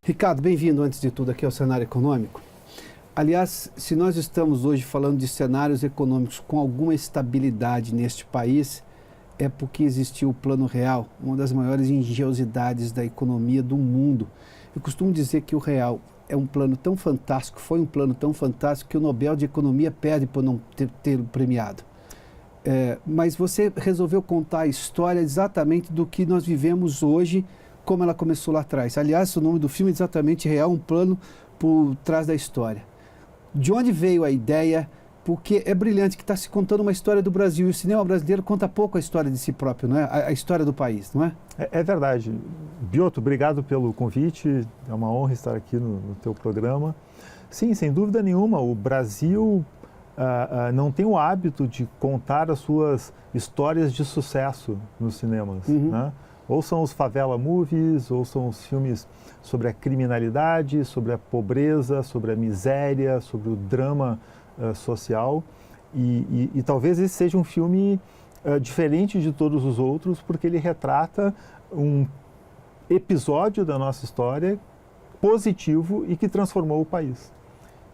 Ricardo, bem-vindo antes de tudo aqui ao Cenário Econômico. Aliás, se nós estamos hoje falando de cenários econômicos com alguma estabilidade neste país, é porque existiu o Plano Real, uma das maiores engenhosidades da economia do mundo. Eu costumo dizer que o Real é um plano tão fantástico, foi um plano tão fantástico que o Nobel de Economia perde por não ter premiado. Mas você resolveu contar a história exatamente do que nós vivemos hoje, como ela começou lá atrás. Aliás, o nome do filme é exatamente Real, um plano por trás da história. De onde veio a ideia? Porque é brilhante que está se contando uma história do Brasil, e o cinema brasileiro conta pouco a história de si próprio, não é? A história do país, não é? É verdade. Bioto, obrigado pelo convite, é uma honra estar aqui no teu programa. Sim, sem dúvida nenhuma, o Brasil não tem o hábito de contar as suas histórias de sucesso nos cinemas, né? Ou são os favela movies, ou são os filmes sobre a criminalidade, sobre a pobreza, sobre a miséria, sobre o drama social. E talvez esse seja um filme diferente de todos os outros, porque ele retrata um episódio da nossa história positivo e que transformou o país.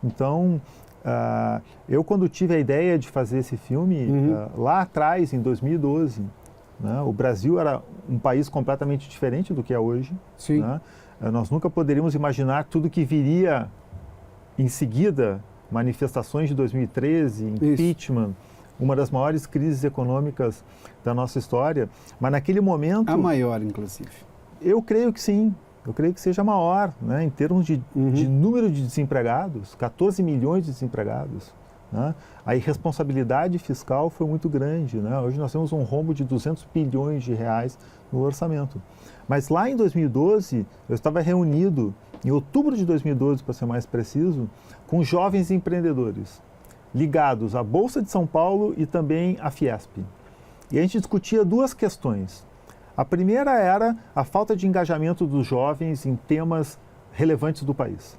Então, eu quando tive a ideia de fazer esse filme, lá atrás, em 2012, né, o Brasil era um país completamente diferente do que é hoje. Sim. Né? Nós nunca poderíamos imaginar tudo que viria em seguida, manifestações de 2013, impeachment, uma das maiores crises econômicas da nossa história. Mas naquele momento... A maior, inclusive. Eu creio que sim. Eu creio que seja maior, né, em termos de número de desempregados, 14 milhões de desempregados. Né? A irresponsabilidade fiscal foi muito grande. Né? Hoje nós temos um rombo de 200 bilhões de reais no orçamento. Mas lá em 2012, eu estava reunido, em outubro de 2012, para ser mais preciso, com jovens empreendedores ligados à Bolsa de São Paulo e também à Fiesp. E a gente discutia duas questões. A primeira era a falta de engajamento dos jovens em temas relevantes do país.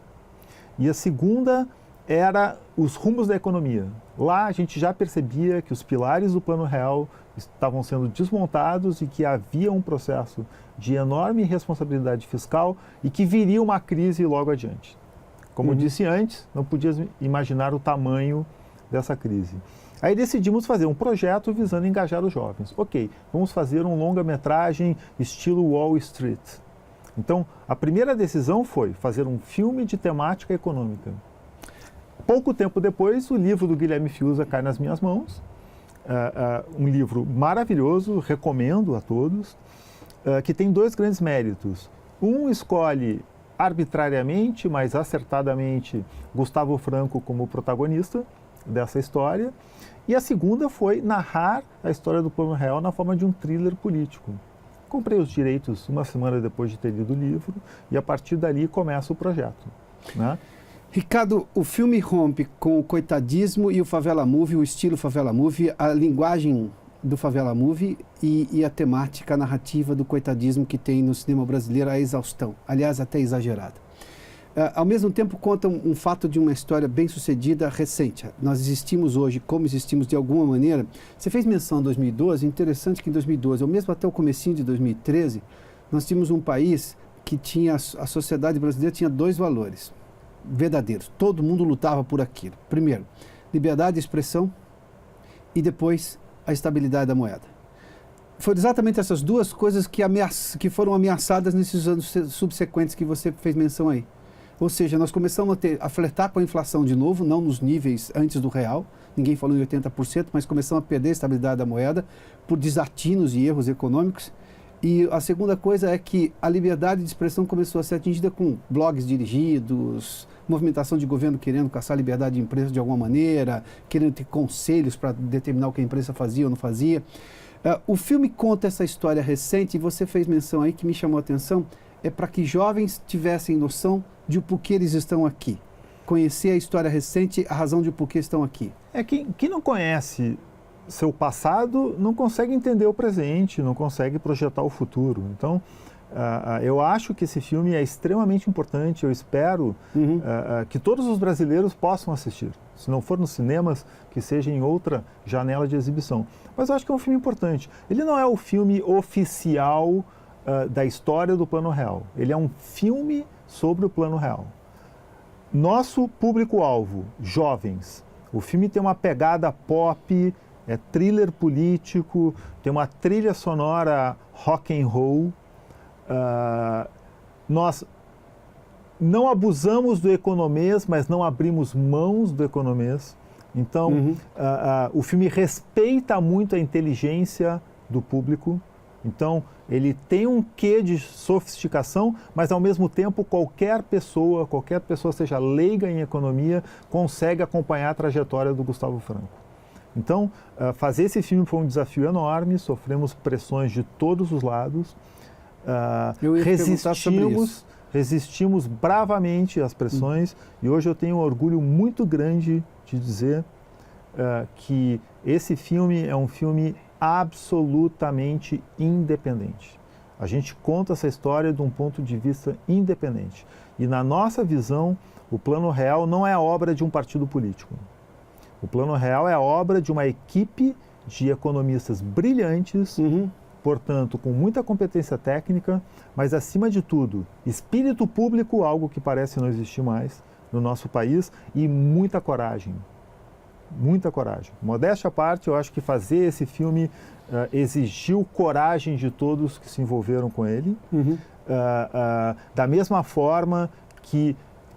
E a segunda era os rumos da economia. Lá a gente já percebia que os pilares do Plano Real estavam sendo desmontados e que havia um processo de enorme responsabilidade fiscal e que viria uma crise logo adiante. Como eu disse antes, não podia imaginar o tamanho dessa crise. Aí decidimos fazer um projeto visando engajar os jovens. Ok, vamos fazer um longa-metragem estilo Wall Street. Então, a primeira decisão foi fazer um filme de temática econômica. Pouco tempo depois, o livro do Guilherme Fiuza cai nas minhas mãos. Um livro maravilhoso, recomendo a todos, que tem dois grandes méritos. Um escolhe arbitrariamente, mas acertadamente, Gustavo Franco como protagonista dessa história. E a segunda foi narrar a história do Plano Real na forma de um thriller político. Comprei os direitos uma semana depois de ter lido o livro e a partir dali começa o projeto, né? Ricardo, o filme rompe com o coitadismo e o favela movie, o estilo favela movie, a linguagem do favela movie e a temática, a narrativa do coitadismo que tem no cinema brasileiro a exaustão, aliás, até exagerada. Ao mesmo tempo, conta um fato de uma história bem sucedida recente. Nós existimos hoje como existimos de alguma maneira. Você fez menção em 2012, interessante que em 2012, ou mesmo até o comecinho de 2013, nós tínhamos um país que tinha, a sociedade brasileira tinha dois valores verdadeiros. Todo mundo lutava por aquilo. Primeiro, liberdade de expressão e depois a estabilidade da moeda. Foram exatamente essas duas coisas que foram ameaçadas nesses anos subsequentes que você fez menção aí. Ou seja, nós começamos a flertar com a inflação de novo, não nos níveis antes do real, ninguém falou em 80%, mas começamos a perder a estabilidade da moeda por desatinos e erros econômicos. E a segunda coisa é que a liberdade de expressão começou a ser atingida com blogs dirigidos, movimentação de governo querendo caçar a liberdade de imprensa de alguma maneira, querendo ter conselhos para determinar o que a imprensa fazia ou não fazia. O filme conta essa história recente, e você fez menção aí que me chamou a atenção, é para que jovens tivessem noção de o porquê eles estão aqui. Conhecer a história recente, a razão de porquê estão aqui. Quem não conhece seu passado não consegue entender o presente, não consegue projetar o futuro. Então, eu acho que esse filme é extremamente importante. Eu espero que todos os brasileiros possam assistir. Se não for nos cinemas, que seja em outra janela de exibição. Mas eu acho que é um filme importante. Ele não é o filme oficial da história do Plano Real. Ele é um filme sobre o Plano Real. Nosso público-alvo, jovens. O filme tem uma pegada pop, é thriller político, tem uma trilha sonora rock and roll. Nós não abusamos do economês, mas não abrimos mãos do economês. Então, o filme respeita muito a inteligência do público. Então, ele tem um quê de sofisticação, mas ao mesmo tempo qualquer pessoa, seja leiga em economia, consegue acompanhar a trajetória do Gustavo Franco. Então, fazer esse filme foi um desafio enorme, sofremos pressões de todos os lados, resistimos bravamente às pressões e hoje eu tenho um orgulho muito grande de dizer que esse filme é um filme absolutamente independente. A gente conta essa história de um ponto de vista independente. E na nossa visão, o Plano Real não é obra de um partido político. O Plano Real é obra de uma equipe de economistas brilhantes, portanto, com muita competência técnica, mas acima de tudo, espírito público, algo que parece não existir mais no nosso país, e muita coragem. Muita coragem. Modéstia à parte, eu acho que fazer esse filme exigiu coragem de todos que se envolveram com ele. Da mesma forma que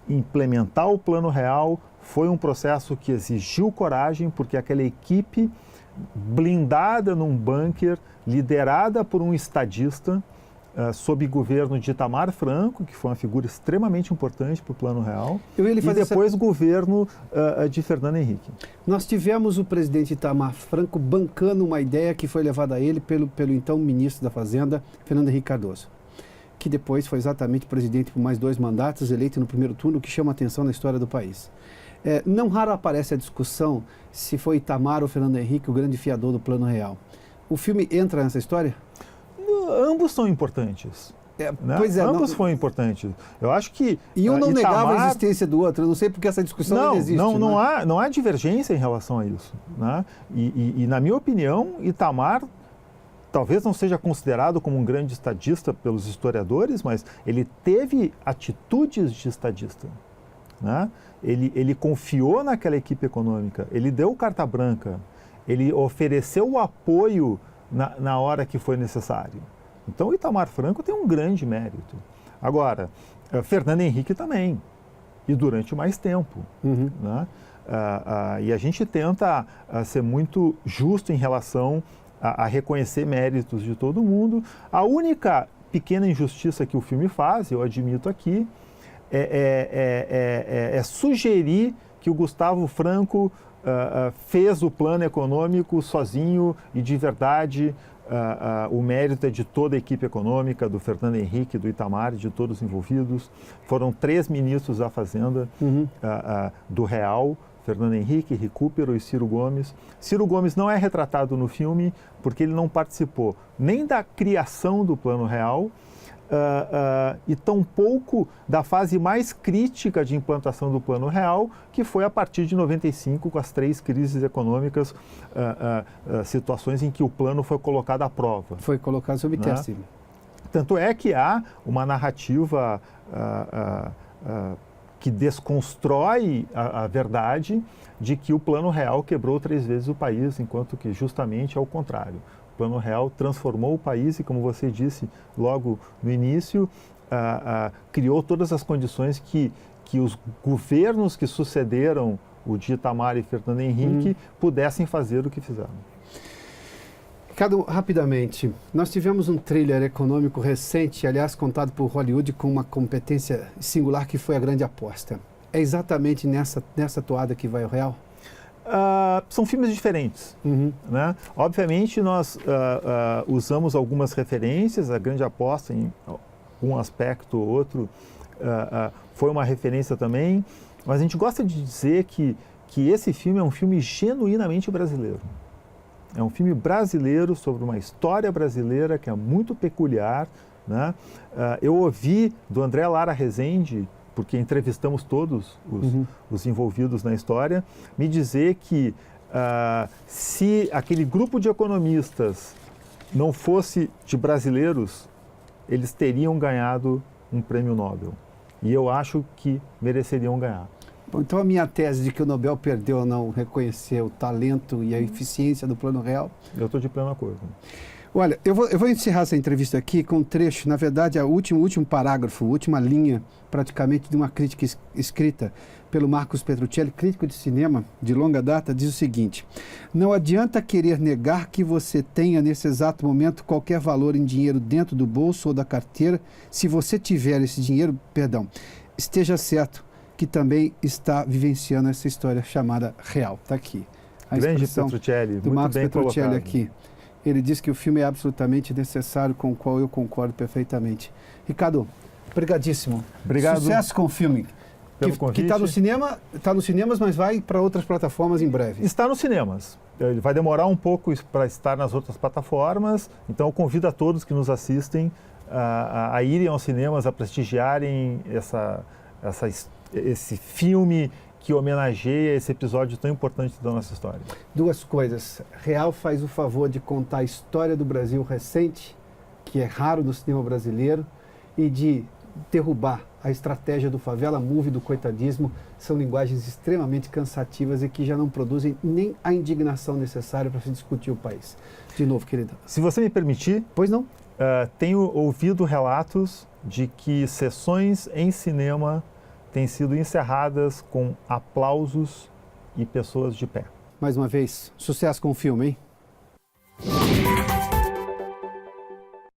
implementar o Plano Real foi um processo que exigiu coragem, porque aquela equipe blindada num bunker, liderada por um estadista, sob governo de Itamar Franco, que foi uma figura extremamente importante para o Plano Real, e depois governo de Fernando Henrique. Nós tivemos o presidente Itamar Franco bancando uma ideia que foi levada a ele pelo então ministro da Fazenda, Fernando Henrique Cardoso, que depois foi exatamente presidente por mais 2 mandatos, eleito no primeiro turno, que chama atenção na história do país. Não raro aparece a discussão se foi Itamar ou Fernando Henrique o grande fiador do Plano Real. O filme entra nessa história? Ambos são importantes. Né? Pois é. Ambos foram importantes. Eu acho que E um não Itamar... negava a existência do outro. Eu não sei porque essa discussão não existe. Não há divergência em relação a isso. Né? E na minha opinião, Itamar talvez não seja considerado como um grande estadista pelos historiadores, mas ele teve atitudes de estadista. Né? Ele confiou naquela equipe econômica, ele deu carta branca, ele ofereceu o apoio na hora que foi necessário. Então, o Itamar Franco tem um grande mérito. Agora, Fernando Henrique também, e durante mais tempo. Né? E a gente tenta ser muito justo em relação a reconhecer méritos de todo mundo. A única pequena injustiça que o filme faz, eu admito aqui, é sugerir que o Gustavo Franco fez o plano econômico sozinho e de verdade. O mérito é de toda a equipe econômica, do Fernando Henrique, do Itamar, de todos os envolvidos. Foram 3 ministros da Fazenda do Real, Fernando Henrique, Recupero e Ciro Gomes. Ciro Gomes não é retratado no filme porque ele não participou nem da criação do Plano Real e tampouco da fase mais crítica de implantação do Plano Real, que foi a partir de 95, com as 3 crises econômicas, situações em que o plano foi colocado à prova. Foi colocado sob teste. Tanto é que há uma narrativa que desconstrói a verdade de que o Plano Real quebrou 3 vezes o país, enquanto que justamente é o contrário. O Plano Real transformou o país e, como você disse logo no início, criou todas as condições que os governos que sucederam o de Itamar e Fernando Henrique pudessem fazer o que fizeram. Ricardo, rapidamente, nós tivemos um thriller econômico recente, aliás, contado por Hollywood com uma competência singular que foi A Grande Aposta. É exatamente nessa toada que vai o Real? São filmes diferentes. Né? Obviamente, nós usamos algumas referências. A Grande Aposta, em um aspecto ou outro, foi uma referência também. Mas a gente gosta de dizer que esse filme é um filme genuinamente brasileiro. É um filme brasileiro sobre uma história brasileira que é muito peculiar. Né? Eu ouvi do André Lara Rezende, porque entrevistamos todos os envolvidos na história, me dizer que se aquele grupo de economistas não fosse de brasileiros, eles teriam ganhado um prêmio Nobel. E eu acho que mereceriam ganhar. Bom, então a minha tese de que o Nobel perdeu ao não reconhecer o talento e a eficiência do Plano Real... Eu estou de pleno acordo. Olha, eu vou encerrar essa entrevista aqui com um trecho, na verdade, o último parágrafo, a última linha, praticamente, de uma crítica escrita pelo Marcos Petruccelli, crítico de cinema de longa data, diz o seguinte: não adianta querer negar que você tenha, nesse exato momento, qualquer valor em dinheiro dentro do bolso ou da carteira. Se você tiver esse dinheiro, esteja certo que também está vivenciando essa história chamada real. Está aqui. A grande expressão Petruccelli, do muito Marcos bem Petruccelli colocado. aqui. Ele diz que o filme é absolutamente necessário, com o qual eu concordo perfeitamente. Ricardo, obrigadíssimo. Obrigado. Sucesso com o filme. Pelo Que convite. está nos cinemas, mas vai para outras plataformas em breve. Está nos cinemas. Ele vai demorar um pouco para estar nas outras plataformas, então eu convido a todos que nos assistem a irem aos cinemas, a prestigiarem esse filme que homenageia esse episódio tão importante da nossa história. Duas coisas. Real faz o favor de contar a história do Brasil recente, que é raro no cinema brasileiro, e de derrubar a estratégia do favela movie, do coitadismo. São linguagens extremamente cansativas e que já não produzem nem a indignação necessária para se discutir o país. De novo, querida. Se você me permitir, Pois não? tenho ouvido relatos de que sessões em cinema têm sido encerradas com aplausos e pessoas de pé. Mais uma vez, sucesso com o filme, hein?